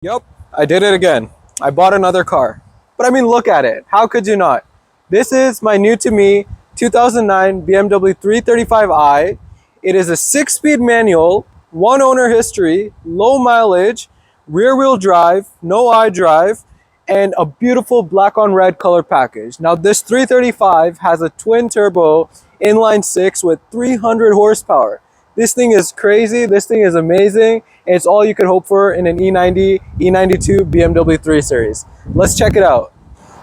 Yep, I did it again. I bought another car. But I mean, look at it. How could you not? This is my new to me 2009 BMW 335i. It is a 6-speed manual, one owner history, low mileage, rear wheel drive, no iDrive, and a beautiful black on red color package. Now, this 335 has a twin turbo inline 6 with 300 horsepower. This thing is crazy. This thing is amazing. And it's all you could hope for in an E90, E92 BMW 3 Series. Let's check it out.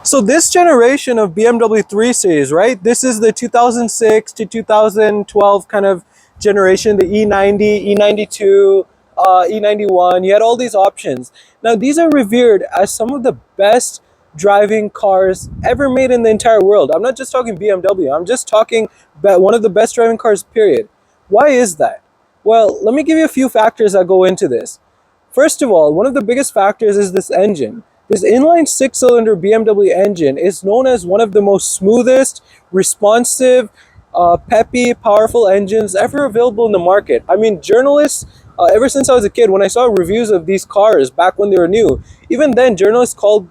So this generation of BMW 3 Series, right? This is the 2006 to 2012 kind of generation, the E90, E92, E91. You had all these options. Now these are revered as some of the best driving cars ever made in the entire world. I'm not just talking BMW. I'm just talking about one of the best driving cars, period. Why is that? Well, let me give you a few factors that go into this. First of all, one of the biggest factors is this engine. This inline 6-cylinder BMW engine is known as one of the most smoothest, responsive, peppy, powerful engines ever available in the market. I mean, journalists, ever since I was a kid, when I saw reviews of these cars back when they were new, even then journalists called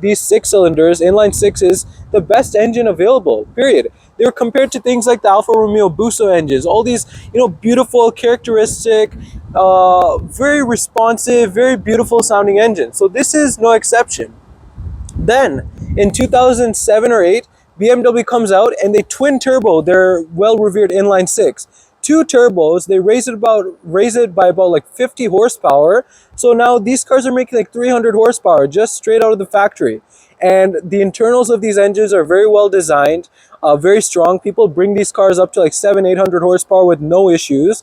these 6-cylinders, inline sixes, the best engine available, period. They were compared to things like the Alfa Romeo Busso engines, all these, beautiful, characteristic, very responsive, very beautiful sounding engines. So this is no exception. Then in 2007 or 8, BMW comes out and they twin turbo their well-revered inline 6. Two turbos, they raise it by about like 50 horsepower. So now these cars are making like 300 horsepower just straight out of the factory. And the internals of these engines are very well designed, very strong. People bring these cars up to like 800 horsepower with no issues.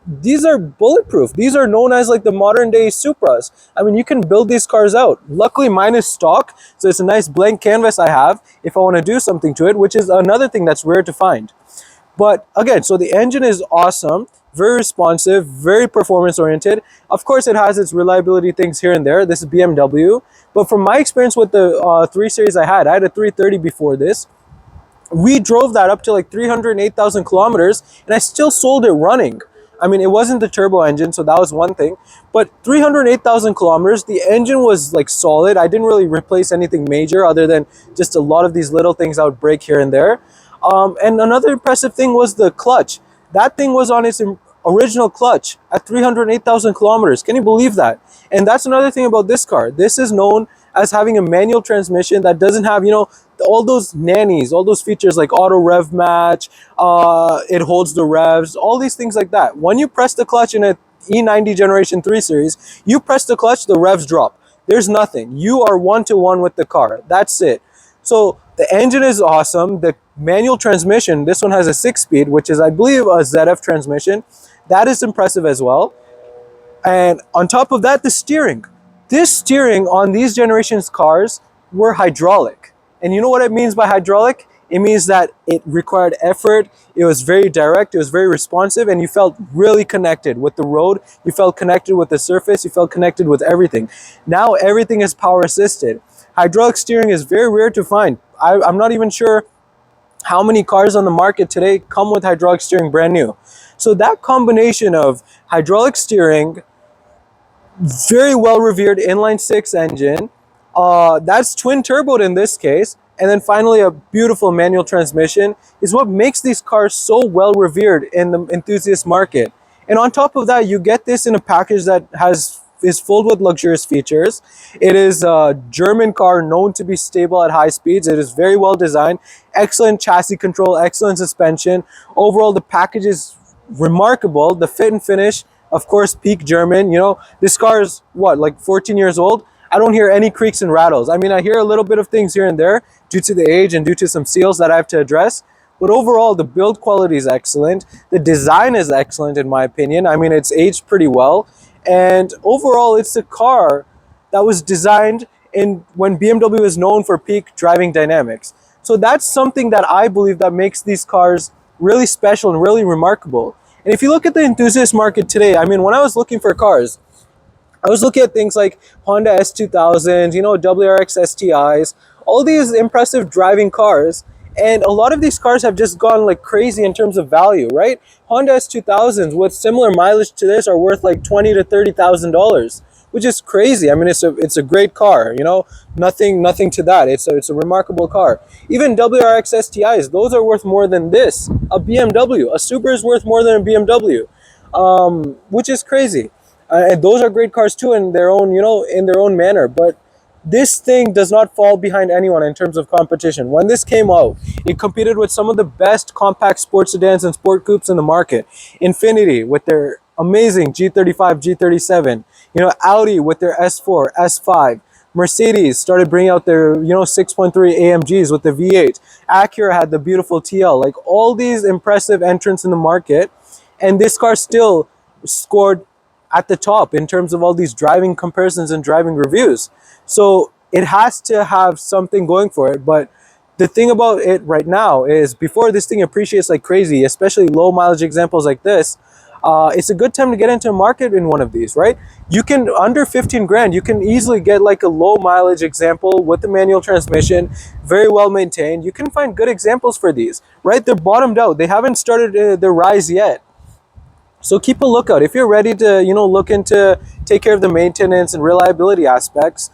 These are bulletproof. These are known as like the modern day Supras. I mean, you can build these cars out. Luckily, mine is stock, so it's a nice blank canvas I have if I want to do something to it, which is another thing that's rare to find. But again, so the engine is awesome, very responsive, very performance oriented. Of course, it has its reliability things here and there. This is BMW. But from my experience with the 3 Series I had a 330 before this. We drove that up to like 308,000 kilometers and I still sold it running. I mean, it wasn't the turbo engine, so that was one thing. But 308,000 kilometers, the engine was like solid. I didn't really replace anything major other than just a lot of these little things that would break here and there. And another impressive thing was the clutch. That thing was on its original clutch at 308,000 kilometers. Can you believe that? And that's another thing about this car. This is known as having a manual transmission that doesn't have, all those nannies, all those features like auto rev match, it holds the revs, all these things like that. When you press the clutch in a E90 Generation 3 Series, you press the clutch, the revs drop. There's nothing. You are one-to-one with the car. That's it. So the engine is awesome. The manual transmission, this one has a 6-speed, which is, I believe, a ZF transmission. That is impressive as well. And on top of that, the steering. This steering on these generations cars were hydraulic. And you know what it means by hydraulic? It means that it required effort. It was very direct. It was very responsive. And you felt really connected with the road. You felt connected with the surface. You felt connected with everything. Now everything is power assisted. Hydraulic steering is very rare to find. I'm not even sure how many cars on the market today come with hydraulic steering brand new. So that combination of hydraulic steering, very well revered inline 6 engine, that's twin turboed in this case, and then finally a beautiful manual transmission is what makes these cars so well revered in the enthusiast market. And on top of that, you get this in a package that is filled with luxurious features. It is a German car known to be stable at high speeds. It is very well designed, excellent chassis control, excellent suspension. Overall, the package is remarkable. The fit and finish, of course, peak German. This car is what, like 14 years old? I don't hear any creaks and rattles. I mean, I hear a little bit of things here and there due to the age and due to some seals that I have to address. But overall, the build quality is excellent. The design is excellent, in my opinion. I mean, it's aged pretty well. And overall, it's a car that was designed when BMW was known for peak driving dynamics. So that's something that I believe that makes these cars really special and really remarkable. And if you look at the enthusiast market today, I mean, when I was looking for cars, I was looking at things like Honda S2000s, WRX STIs, all these impressive driving cars. And a lot of these cars have just gone like crazy in terms of value, right? Honda S2000s with similar mileage to this are worth like $20,000 to $30,000, which is crazy. I mean, it's a great car, you know, nothing to that. It's a remarkable car. Even WRX STIs, those are worth more than this. A BMW, a Supra is worth more than a BMW, which is crazy. And those are great cars too in their own, you know, in their own manner. But this thing does not fall behind anyone in terms of competition. When this came out, it competed with some of the best compact sports sedans and sport coupes in the market. Infiniti with their amazing G35, G37, you know, Audi with their S4, S5. Mercedes started bringing out their, you know, 6.3 AMGs with the V8. Acura had the beautiful TL. Like all these impressive entrants in the market, and this car still scored at the top in terms of all these driving comparisons and driving reviews. So it has to have something going for it. But the thing about it right now is before this thing appreciates like crazy, especially low mileage examples like this, it's a good time to get into a market in one of these, right? You can, under 15 grand, you can easily get like a low mileage example with the manual transmission, very well maintained. You can find good examples for these, right? They're bottomed out. They haven't started their rise yet. So keep a lookout. If you're ready to, you know, look into take care of the maintenance and reliability aspects,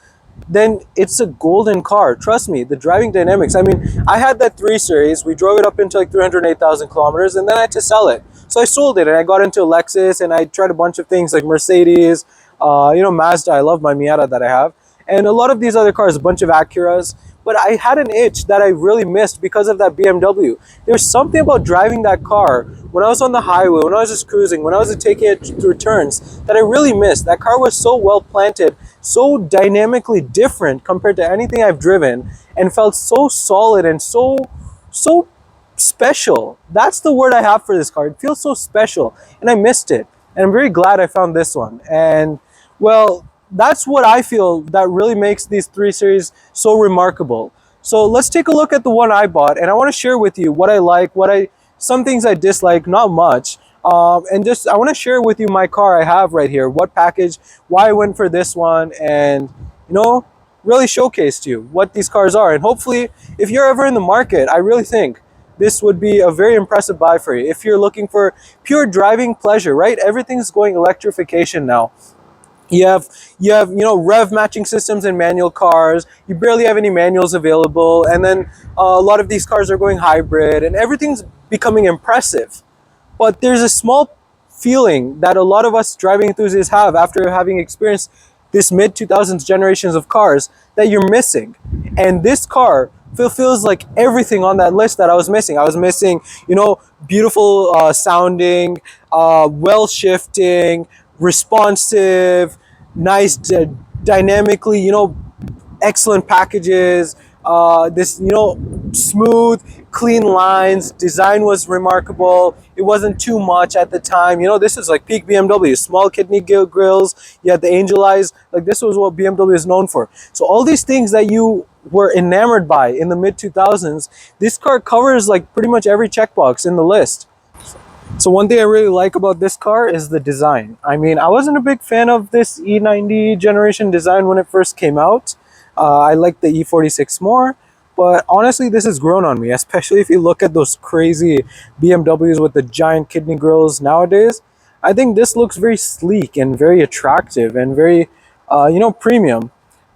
then it's a golden car. Trust me, the driving dynamics. I mean, I had that 3 Series. We drove it up into like 308,000 kilometers, and then I had to sell it. So I sold it, and I got into a Lexus, and I tried a bunch of things like Mercedes, you know, Mazda. I love my Miata that I have, and a lot of these other cars, a bunch of Acuras. But I had an itch that I really missed because of that BMW. There's something about driving that car when I was on the highway, when I was just cruising, when I was taking it through turns, that I really missed. That car was so well planted, so dynamically different compared to anything I've driven, and felt so solid and so special. That's the word I have for this car. It feels so special, and I missed it. And I'm very glad I found this one. And well, that's what I feel that really makes these 3 Series so remarkable. So let's take a look at the one I bought, and I want to share with you what I like, some things I dislike, not much. And just, I want to share with you my car I have right here, what package, why I went for this one, and, you know, really showcase to you what these cars are. And hopefully, if you're ever in the market, I really think this would be a very impressive buy for you. If you're looking for pure driving pleasure, right? Everything's going electrification now. You have, you know, rev matching systems in manual cars. You barely have any manuals available. And then a lot of these cars are going hybrid, and everything's becoming impressive. But there's a small feeling that a lot of us driving enthusiasts have after having experienced this mid-2000s generations of cars that you're missing. And this car fulfills like everything on that list that I was missing. I was missing, you know, beautiful sounding, well shifting, responsive, nice, dynamically, you know, excellent packages, this, you know, smooth, clean lines. Design was remarkable. It wasn't too much at the time. You know, this is like peak BMW. Small kidney grills. You had the angel eyes. Like, this was what BMW is known for. So all these things that you were enamored by in the mid-2000s, this car covers like pretty much every checkbox in the list. So one thing I really like about this car is the design. I mean, I wasn't a big fan of this E90 generation design when it first came out. I like the E46 more, but honestly, this has grown on me, especially if you look at those crazy BMWs with the giant kidney grills nowadays. I think this looks very sleek and very attractive and very, you know, premium.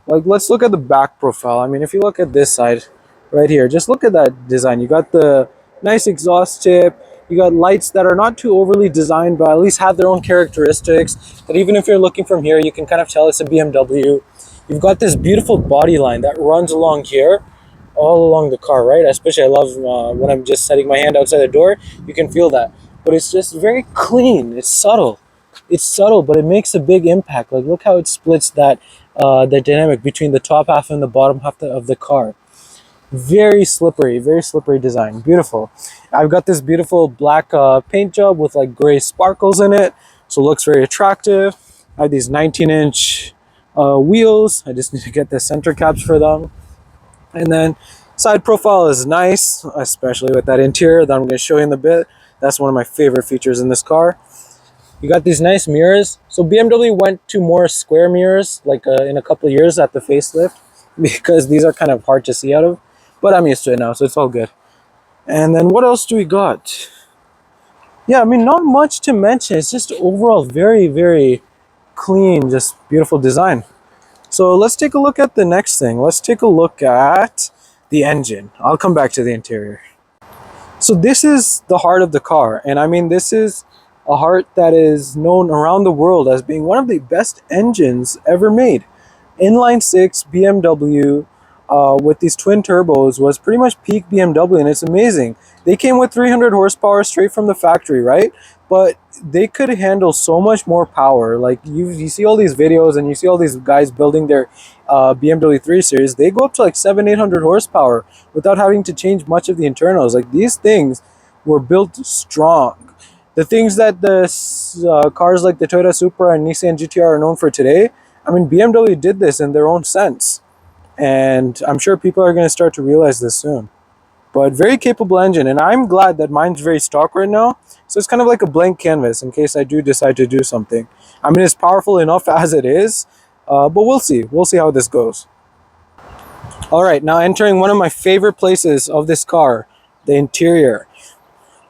Like, let's look at the back profile. I mean, if you look at this side right here, just look at that design. You got the nice exhaust tip. You got lights that are not too overly designed, but at least have their own characteristics, that even if you're looking from here, you can kind of tell it's a BMW. You've got this beautiful body line that runs along here, all along the car, right? Especially I love when I'm just setting my hand outside the door, you can feel that. But it's just very clean. It's subtle. It's subtle, but it makes a big impact. Like, look how it splits that the dynamic between the top half and the bottom half of the car. Very slippery design. Beautiful. I've got this beautiful black paint job with like gray sparkles in it, so it looks very attractive. I have these 19-inch wheels. I just need to get the center caps for them. And then side profile is nice, especially with that interior that I'm going to show you in a bit. That's one of my favorite features in this car. You got these nice mirrors. So BMW went to more square mirrors like in a couple of years at the facelift, because these are kind of hard to see out of. But I'm used to it now, so it's all good. And then what else do we got? Yeah, I mean, not much to mention. It's just overall very, very clean, just beautiful design. So let's take a look at the next thing. Let's take a look at the engine. I'll come back to the interior. So this is the heart of the car, and I mean, this is a heart that is known around the world as being one of the best engines ever made. Inline six BMW with these twin turbos was pretty much peak BMW, and it's amazing. They came with 300 horsepower straight from the factory, right? But they could handle so much more power. Like you see all these videos and you see all these guys building their BMW 3 Series. They go up to like 800 horsepower without having to change much of the internals. Like these things were built strong. The things that the cars like the Toyota Supra and Nissan GTR are known for today, I mean, BMW did this in their own sense. And I'm sure people are going to start to realize this soon. But very capable engine, and I'm glad that mine's very stock right now. So it's kind of like a blank canvas in case I do decide to do something. I mean, it's powerful enough as it is, but we'll see. We'll see how this goes. All right, now entering one of my favorite places of this car, the interior.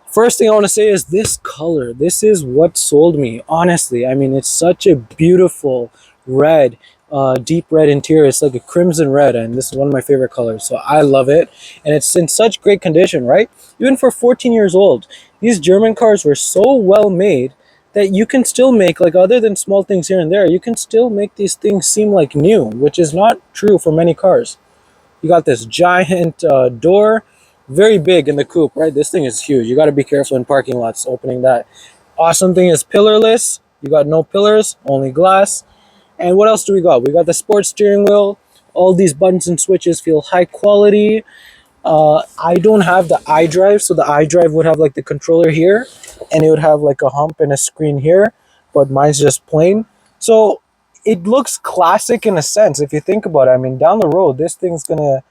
First thing I want to say is this color. This is what sold me, honestly. I mean, it's such a beautiful red, deep red interior. It's like a crimson red, and this is one of my favorite colors, so I love it. And it's in such great condition, right? Even for 14 years old, these German cars were so well made that you can still make, like, other than small things here and there, you can still make these things seem like new, which is not true for many cars. You got this giant door, very big in the coupe, right? This thing is huge. You got to be careful in parking lots opening that. Awesome thing is pillarless. You got no pillars, only glass. And what else do we got? We got the sports steering wheel. All these buttons and switches feel high quality. I don't have the iDrive, so the iDrive would have like the controller here, and it would have like a hump and a screen here, but mine's just plain. So it looks classic in a sense if you think about it. I mean, down the road, this thing's gonna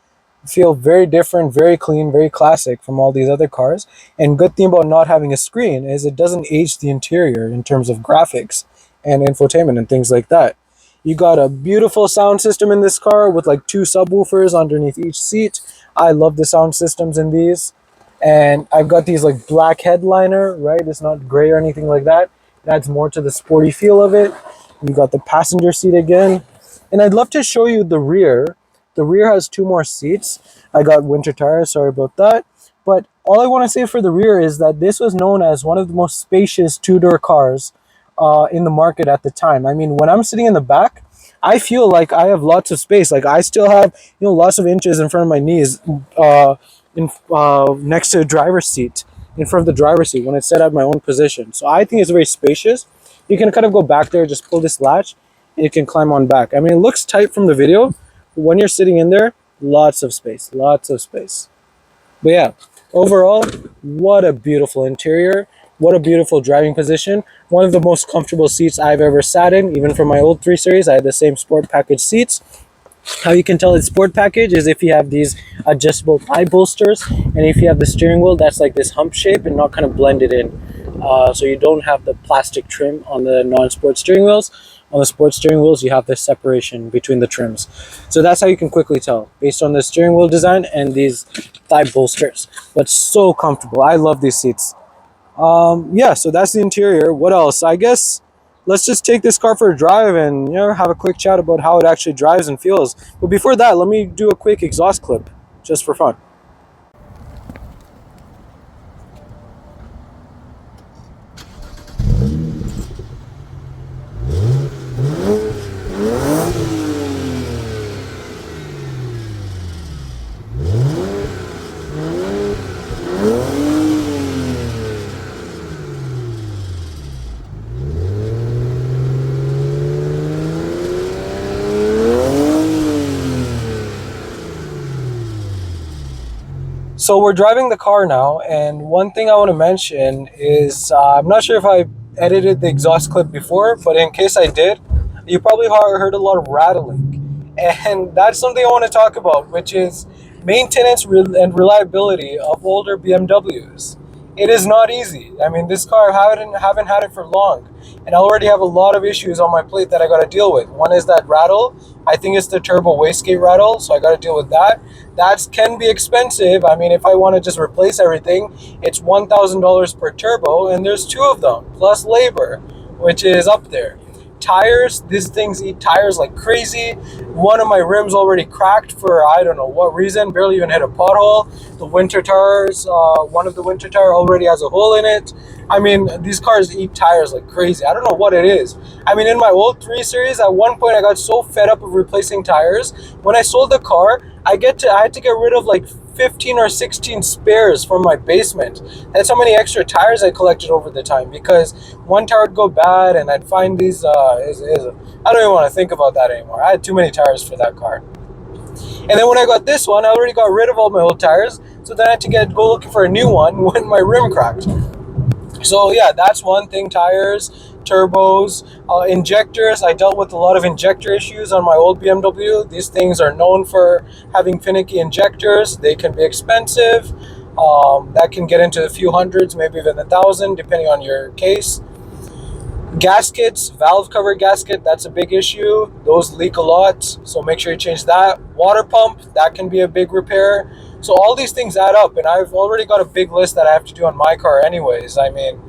feel very different, very clean, very classic from all these other cars. And good thing about not having a screen is it doesn't age the interior in terms of graphics and infotainment and things like that. You got a beautiful sound system in this car with like 2 subwoofers underneath each seat. I love the sound systems in these. And I've got these like black headliner, right? It's not gray or anything like that. It adds more to the sporty feel of it. You got the passenger seat again. And I'd love to show you the rear. The rear has 2 more seats. I got winter tires, sorry about that. But all I want to say for the rear is that this was known as one of the most spacious two-door cars in the market at the time. I mean, when I'm sitting in the back, I feel like I have lots of space. Like I still have, lots of inches in front of my knees next to the driver's seat, in front of the driver's seat when it's set at my own position. So I think it's very spacious. You can kind of go back there, just pull this latch, and you can climb on back. I mean, it looks tight from the video, but when you're sitting in there, lots of space, lots of space. But yeah, overall, what a beautiful interior. What a beautiful driving position. One of the most comfortable seats I've ever sat in. Even from my old 3 Series, I had the same sport package seats. How you can tell it's sport package is if you have these adjustable thigh bolsters, and if you have the steering wheel that's like this hump shape and not kind of blended in. So you don't have the plastic trim on the non-sport steering wheels. On the sports steering wheels, you have this separation between the trims. So that's how you can quickly tell based on the steering wheel design and these thigh bolsters. But so comfortable. I love these seats. Yeah, so that's the interior. What else? I guess let's just take this car for a drive and have a quick chat about how it actually drives and feels. But before that, let me do a quick exhaust clip just for fun. So we're driving the car now, and one thing I want to mention is I'm not sure if I edited the exhaust clip before, but in case I did, you probably heard a lot of rattling. And that's something I want to talk about, which is maintenance and reliability of older BMWs. It is not easy. I mean, this car, I haven't had it for long, and I already have a lot of issues on my plate that I got to deal with. One is that rattle. I think it's the turbo wastegate rattle, so I got to deal with that. That can be expensive. I mean, if I want to just replace everything, it's $1,000 per turbo, and there's 2 of them, plus labor, which is up there. Tires, these things eat tires like crazy. One of my rims already cracked for I don't know what reason, barely even hit a pothole. The winter tires, one of the winter tire already has a hole in it. I mean, these cars eat tires like crazy. I don't know what it is. I mean, in my old 3 Series, at one point I got so fed up of replacing tires. When I sold the car, I had to get rid of like 15 or 16 spares from my basement. That's how many extra tires I collected over the time, because one tire would go bad and I'd find these, I don't even want to think about that anymore. I had too many tires for that car. And then when I got this one, I already got rid of all my old tires, so then I had to go looking for a new one when my rim cracked. So yeah, that's one thing: tires, turbos, injectors. I dealt with a lot of injector issues on my old BMW. These things are known for having finicky injectors. They can be expensive. That can get into a few hundreds, maybe even 1,000, depending on your case. Gaskets, valve cover gasket, that's a big issue. Those leak a lot, so make sure you change that. Water pump, that can be a big repair. So all these things add up, and I've already got a big list that I have to do on my car anyways. I mean,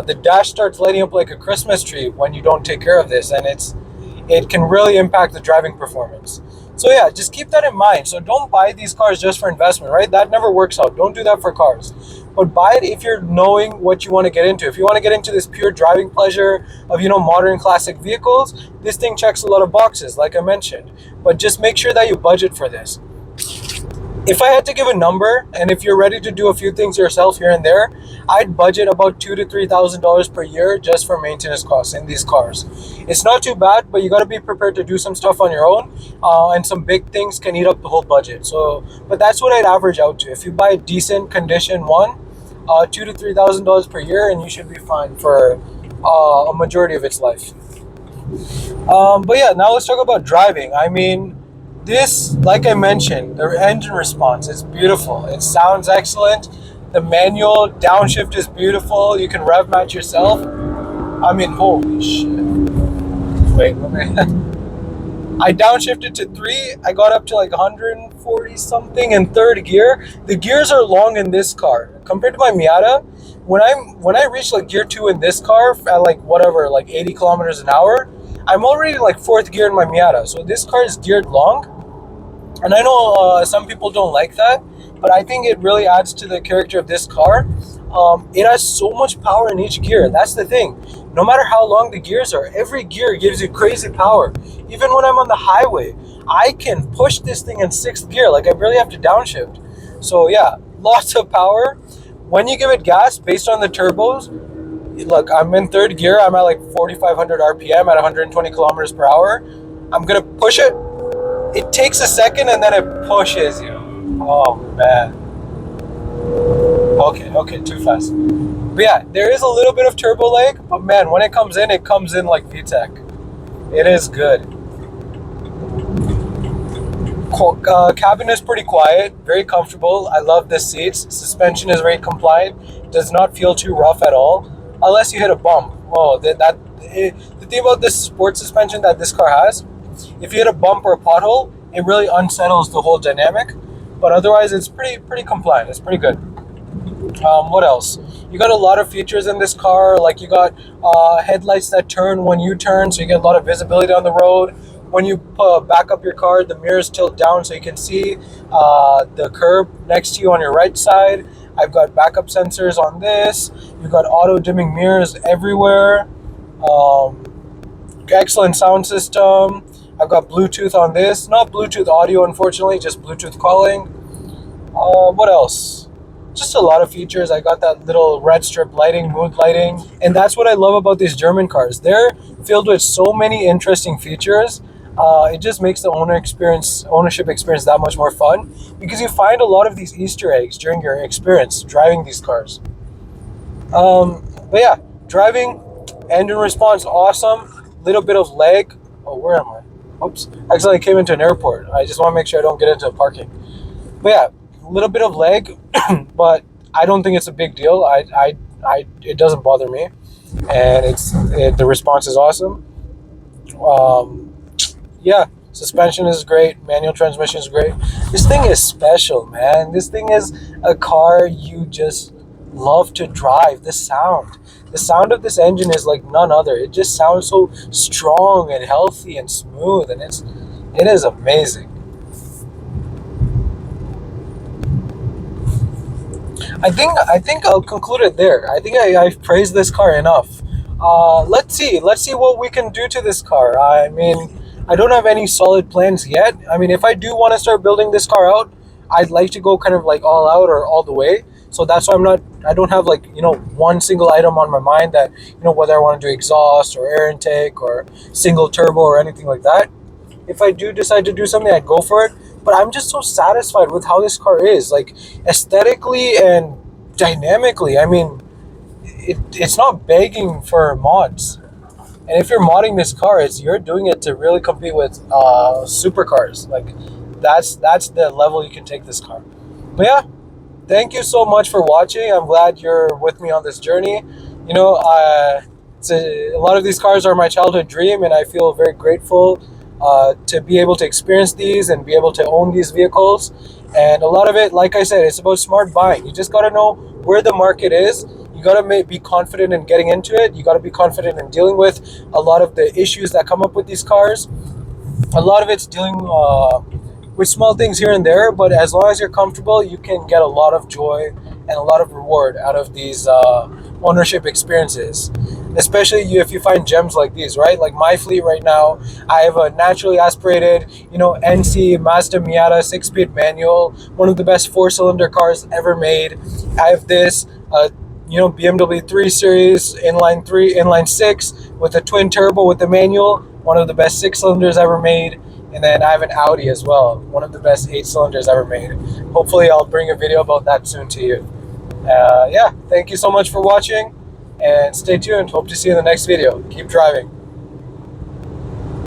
the dash starts lighting up like a Christmas tree when you don't take care of this, and it can really impact the driving performance. So yeah, just keep that in mind. So don't buy these cars just for investment, right? That never works out. Don't do that for cars. But buy it if you're knowing what you want to get into. If you want to get into this pure driving pleasure of, modern classic vehicles, this thing checks a lot of boxes, like I mentioned. But just make sure that you budget for this. If I had to give a number, and if you're ready to do a few things yourself here and there, I'd budget about $2,000 to $3,000 per year just for maintenance costs in these cars. It's not too bad, but you got to be prepared to do some stuff on your own, and some big things can eat up the whole budget. But that's what I'd average out to. If you buy a decent condition one, $2,000 to $3,000 per year, and you should be fine for a majority of its life. But yeah, now let's talk about driving. I mean, this, like I mentioned, the engine response is beautiful. It sounds excellent. The manual downshift is beautiful. You can rev match yourself. I mean, holy shit. Wait, let me... I downshifted to 3. I got up to like 140 something in third gear. The gears are long in this car compared to my Miata. When I reach like gear 2 in this car at like 80 kilometers an hour, I'm already like 4th gear in my Miata. So this car is geared long. And I know some people don't like that, but I think it really adds to the character of this car. It has so much power in each gear. That's the thing. No matter how long the gears are, every gear gives you crazy power. Even when I'm on the highway, I can push this thing in 6th gear. Like, I barely have to downshift. So yeah, lots of power. When you give it gas, based on the turbos, look, I'm in 3rd gear. I'm at like 4,500 RPM at 120 kilometers per hour. I'm going to push it. It takes a second and then it pushes you. Oh, man. Okay, too fast. But yeah, there is a little bit of turbo lag, but man, when it comes in like VTEC. It is good. Cabin is pretty quiet, very comfortable. I love the seats. Suspension is very compliant. Does not feel too rough at all, unless you hit a bump. Oh, the thing about this sport suspension that this car has, if you hit a bump or a pothole, it really unsettles the whole dynamic. But otherwise, it's pretty compliant. It's pretty good. What else? You got a lot of features in this car. Like, you got headlights that turn when you turn, so you get a lot of visibility on the road. When you back up your car, the mirrors tilt down so you can see the curb next to you on your right side. I've got backup sensors on this. You've got auto dimming mirrors everywhere. Excellent sound system. I've got Bluetooth on this. Not Bluetooth audio, unfortunately, just Bluetooth calling. What else? Just a lot of features. I got that little red strip lighting, mood lighting. And that's what I love about these German cars. They're filled with so many interesting features. It just makes the ownership experience that much more fun, because you find a lot of these Easter eggs during your experience driving these cars. But yeah, driving, engine response, awesome. Little bit of lag. Oh, where am I? Oops. Actually, I came into an airport. I just want to make sure I don't get into parking. But yeah, a little bit of lag, but I don't think it's a big deal. It doesn't bother me, and the response is awesome. Yeah, suspension is great. Manual transmission is great. This thing is special, man. This thing is a car you just love to drive. The sound of this engine is like none other. It just sounds so strong and healthy and smooth, and it is amazing. I think I'll conclude it there. I think I've praised this car enough. Let's see what we can do to this car. I mean, I don't have any solid plans yet. I mean, if I do want to start building this car out, I'd like to go kind of like all out or all the way. So that's why I don't have like, one single item on my mind that, whether I want to do exhaust or air intake or single turbo or anything like that. If I do decide to do something, I'd go for it. But I'm just so satisfied with how this car is, like aesthetically and dynamically. I mean, it's not begging for mods. And if you're modding this car, you're doing it to really compete with supercars. Like that's the level you can take this car. But yeah, thank you so much for watching. I'm glad you're with me on this journey. A lot of these cars are my childhood dream, and I feel very grateful to be able to experience these and be able to own these vehicles. And a lot of it, like I said, it's about smart buying. You just got to know where the market is. You got to be confident in getting into it. You got to be confident in dealing with a lot of the issues that come up with these cars. A lot of it's dealing with small things here and there, but as long as you're comfortable, you can get a lot of joy and a lot of reward out of these ownership experiences. Especially if you find gems like these, right? Like my fleet right now, I have a naturally aspirated, NC Mazda Miata 6-speed manual, one of the best 4-cylinder cars ever made. I have this, BMW 3 Series inline 6 with a twin turbo with the manual, one of the best 6-cylinders ever made. And then I have an Audi as well, one of the best 8-cylinders ever made. Hopefully I'll bring a video about that soon to you. Yeah, thank you so much for watching, and stay tuned. Hope to see you in the next video. Keep driving.